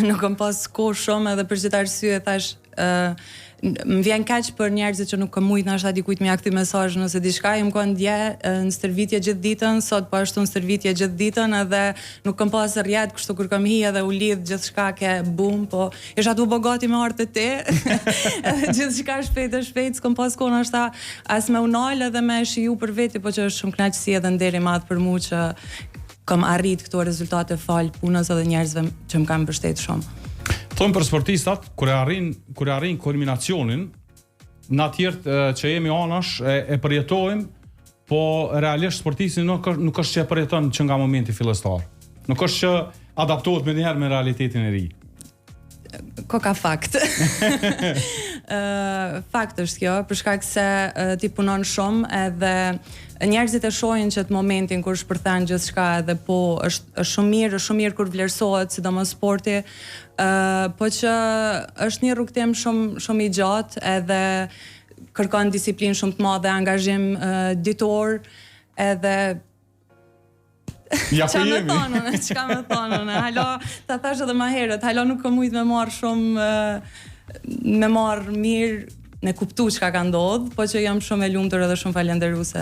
nuk kam pas kohë shumë edhe për këtë arsye thash më vjen kaq për njerëzit që nuk kam mujt nashta dikujt më ja kthy mesazh nëse diçka, jam kanë dje në stërvitje gjithë ditën, sot po ashtu në stërvitje gjithë ditën edhe nuk kam pas rrjet, kështu kur kam hi edhe u lidh gjithçka ke bum, po isha tu bogati me art e te. Gjithçka shpejt, s'kam pas kohë nashta as me unal edhe me shiju për veti, po që është shumë kënaqësi edhe nder i madh për mua që kam arrit këto rezultate fal punës edhe njerëzve që më kanë mbështetur shumë. Thonë për sportistat, kur e arrin kulminacionin, na tjerë që jemi anash e përjetojmë, po realisht sportisti nuk është që e përjeton që nga momenti fillestar. Nuk është që adaptohet me njëherë me realitetin e ri. Ka fakt. Fakt është kjo, për shkak se ti punon shumë edhe njerëzit e shohin që atë momentin kur shpërthen gjithçka edhe po është shumë mirë kur vlerësohet sidomos sporti, po që është një rrugtim shumë i gjatë edhe kërkon disiplinë shumë të madhe, angazhim ditor edhe Ja, çka më thonë, halo, ta thash edhe më herët, halo nuk kam mujt me marr shumë me marr mirë, me kuptu çka ka ndodhur, po që jam shumë e lumtur edhe shumë falënderuese